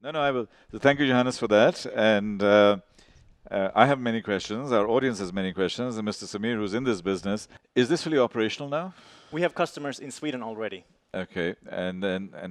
No, no, I will. So thank you, Johannes, for that. And I have many questions. Our audience has many questions. And Mr. Samir, who's in this business, is this fully operational now? We have customers in Sweden already. Okay, and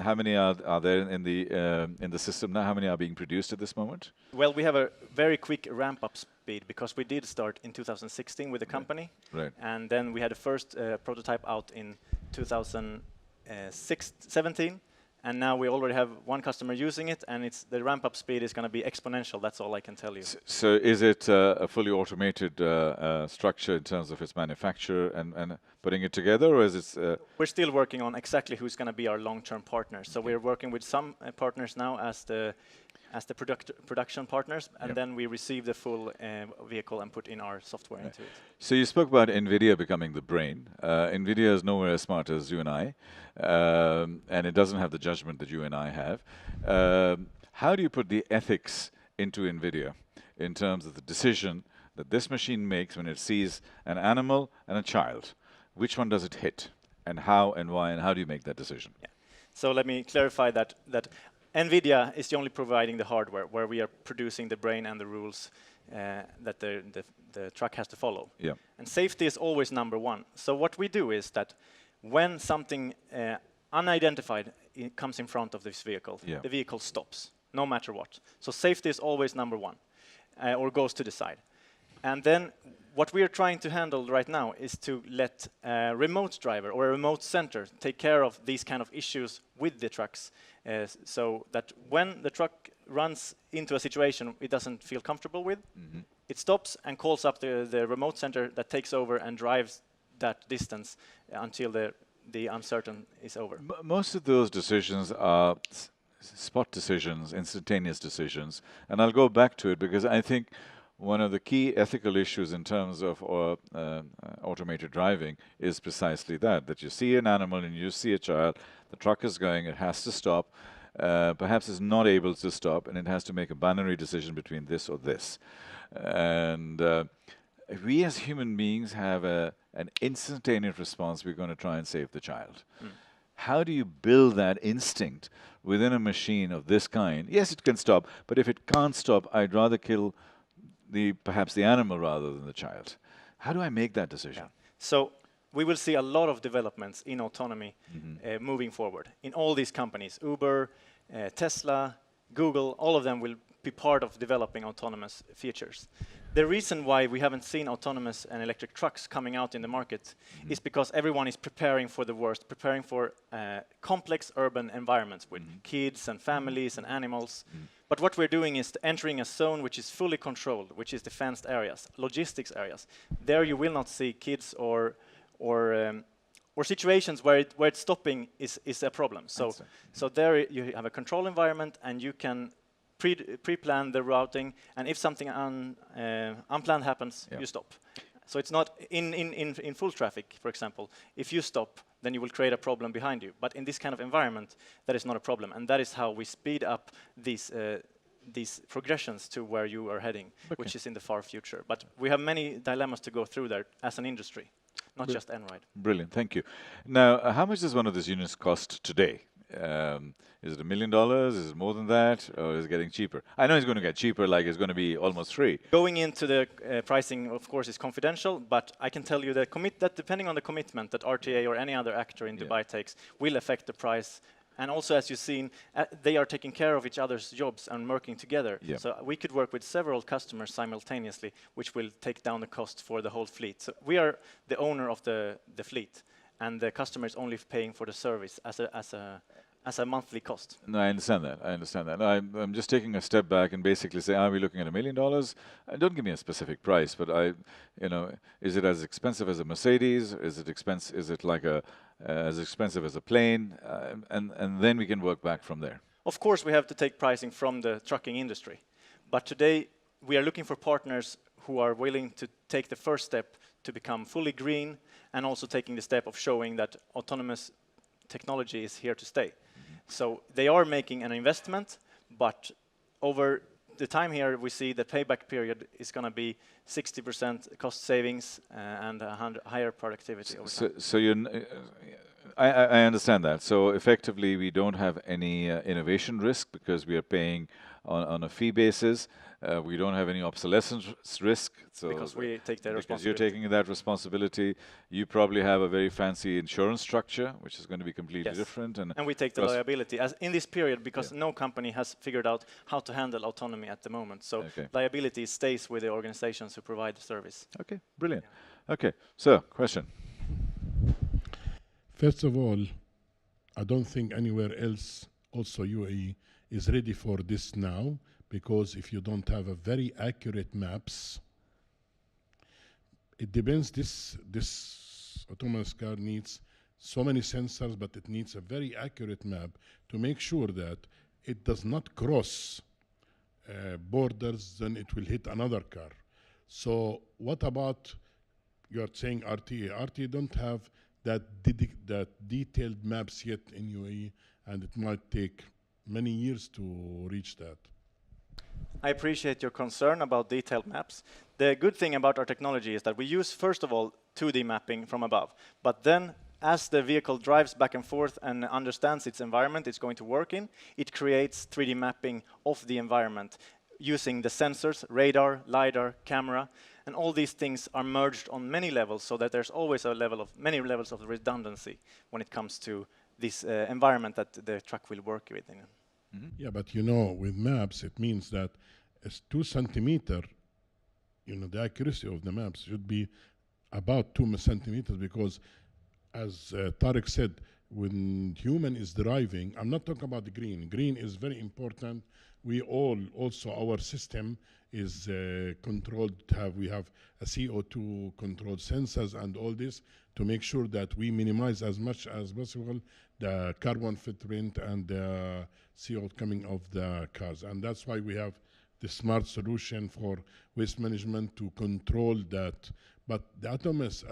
how many are there in the system now? How many are being produced at this moment? Well, we have a very quick ramp-up speed because we did start in 2016 with the company, Right. and then we had the first prototype out in 2017, and now we already have one customer using it, and the ramp-up speed is going to be exponential. That's all I can tell you. So is it a fully automated structure in terms of its manufacture and putting it together, or is it? We're still working on exactly who's going to be our long-term partner. So we're working with some partners now as the production partners, and then we receive the full vehicle and put in our software into it. So you spoke about NVIDIA becoming the brain. NVIDIA is nowhere as smart as you and I, and it doesn't have the judgment that you and I have. How do you put the ethics into NVIDIA in terms of the decision that this machine makes when it sees an animal and a child? Which one does it hit, and how and why, and how do you make that decision? Yeah. So let me clarify that NVIDIA is only providing the hardware, where we are producing the brain and the rules that the truck has to follow. Yeah. And safety is always number one. So what we do is that when something unidentified comes in front of this vehicle, the vehicle stops, no matter what. So safety is always number one, or goes to the side. And then what we are trying to handle right now is to let a remote driver or a remote center take care of these kind of issues with the trucks, so that when the truck runs into a situation it doesn't feel comfortable with, it stops and calls up the remote center that takes over and drives that distance until the uncertain is over. Most of those decisions are spot decisions, instantaneous decisions, and I'll go back to it because I think one of the key ethical issues in terms of automated driving is precisely that you see an animal and you see a child, the truck is going, it has to stop, perhaps it's not able to stop, and it has to make a binary decision between this or this. And we as human beings have an instantaneous response, we're going to try and save the child. How do you build that instinct within a machine of this kind? Yes, it can stop, but if it can't stop, I'd rather kill perhaps the animal rather than the child. How do I make that decision? Yeah. So we will see a lot of developments in autonomy moving forward. In all these companies, Uber, Tesla, Google, all of them will be part of developing autonomous features. The reason why we haven't seen autonomous and electric trucks coming out in the market is because everyone is preparing for the worst, preparing for complex urban environments with kids and families and animals. But what we're doing is entering a zone which is fully controlled, which is the fenced areas, logistics areas. There you will not see kids or situations where it's stopping is a problem. So there you have a control environment and you can pre-plan the routing, and if something unplanned happens, you stop. So it's not in full traffic, for example. If you stop, then you will create a problem behind you. But in this kind of environment, that is not a problem, and that is how we speed up these progressions to where you are heading, which is in the far future. But we have many dilemmas to go through there as an industry, not just Enride. Brilliant, thank you. Now, how much does one of these units cost today? Is it $1 million? Is it more than that? Or is it getting cheaper? I know it's going to get cheaper, like it's going to be almost free. Going into the pricing, of course, is confidential, but I can tell you that depending on the commitment that RTA or any other actor in Dubai takes will affect the price. And also, as you've seen, they are taking care of each other's jobs and working together. So we could work with several customers simultaneously, which will take down the cost for the whole fleet. So we are the owner of the fleet, and the customer is only paying for the service as a monthly cost. No, I understand that. No, I'm just taking a step back and basically say, are we looking at $1 million? Don't give me a specific price, but is it as expensive as a Mercedes? Is it like as expensive as a plane? And then we can work back from there. Of course, we have to take pricing from the trucking industry. But today, we are looking for partners who are willing to take the first step to become fully green, and also taking the step of showing that autonomous technology is here to stay. So they are making an investment, but over the time here, we see the payback period is going to be 60% cost savings and higher productivity over time. So I understand that. So effectively, we don't have any innovation risk because we are paying on a fee basis. We don't have any obsolescence risk. So because we take the because responsibility. you're taking that responsibility. You probably have a very fancy insurance structure, which is going to be completely different. And we take the liability as in this period because no company has figured out how to handle autonomy at the moment. So liability stays with the organizations who provide the service. Okay, brilliant. Okay, so question. First of all, I don't think anywhere else, also UAE, is ready for this now, because if you don't have a very accurate maps, it depends, this autonomous car needs so many sensors, but it needs a very accurate map to make sure that it does not cross borders, then it will hit another car. So what about, you're saying RTA. RTA don't have that detailed maps yet in UAE, and it might take many years to reach that. I appreciate your concern about detailed maps. The good thing about our technology is that we use, first of all, 2D mapping from above. But then, as the vehicle drives back and forth and understands its environment it's going to work in, it creates 3D mapping of the environment using the sensors, radar, LiDAR, camera, and all these things are merged on many levels so that there's always a level of, many levels of redundancy when it comes to this environment that the truck will work within. Mm-hmm. Yeah, but you know, with maps, it means that it's 2 centimeter, you know, the accuracy of the maps should be about 2 centimeters, because as Tariq said, when human is driving, I'm not talking about the green. Green is very important. We all, also our system is controlled, we have a CO2 controlled sensors and all this to make sure that we minimize as much as possible the carbon footprint and the CO2 coming off the cars. And that's why we have the smart solution for waste management to control that. But the autonomous,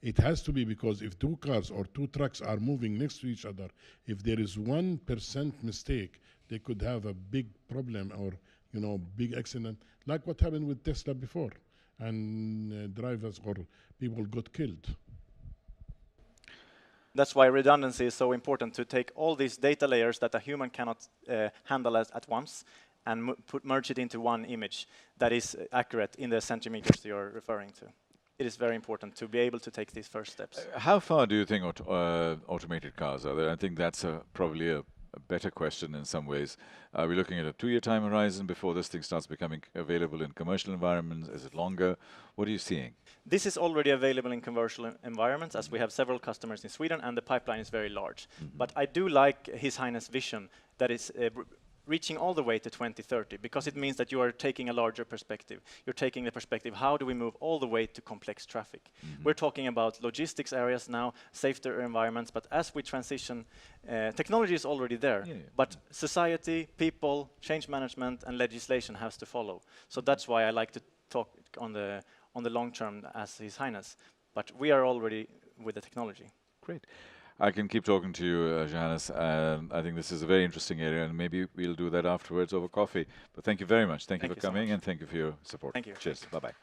it has to be, because if 2 cars or 2 trucks are moving next to each other, if there is 1% mistake, they could have a big problem, or you know, big accident, like what happened with Tesla before, and drivers or people got killed. That's why redundancy is so important, to take all these data layers that a human cannot handle at once and merge it into one image that is accurate in the centimeters you're referring to. It is very important to be able to take these first steps. How far do you think automated cars are there? I think that's probably a better question in some ways. Are we looking at a 2-year time horizon before this thing starts becoming available in commercial environments? Is it longer? What are you seeing? This is already available in commercial environments, as we have several customers in Sweden, and the pipeline is very large. But I do like His Highness' vision that is reaching all the way to 2030, because it means that you are taking a larger perspective. You're taking the perspective, how do we move all the way to complex traffic? We're talking about logistics areas now, safer environments, but as we transition, technology is already there, but society, people, change management, and legislation has to follow. So that's why I like to talk on the long term as His Highness, but we are already with the technology. Great. I can keep talking to you, Johannes. I think this is a very interesting area, and maybe we'll do that afterwards over coffee. But thank you very much. Thank you for coming, and thank you for your support. Thank you. Cheers. Bye-bye.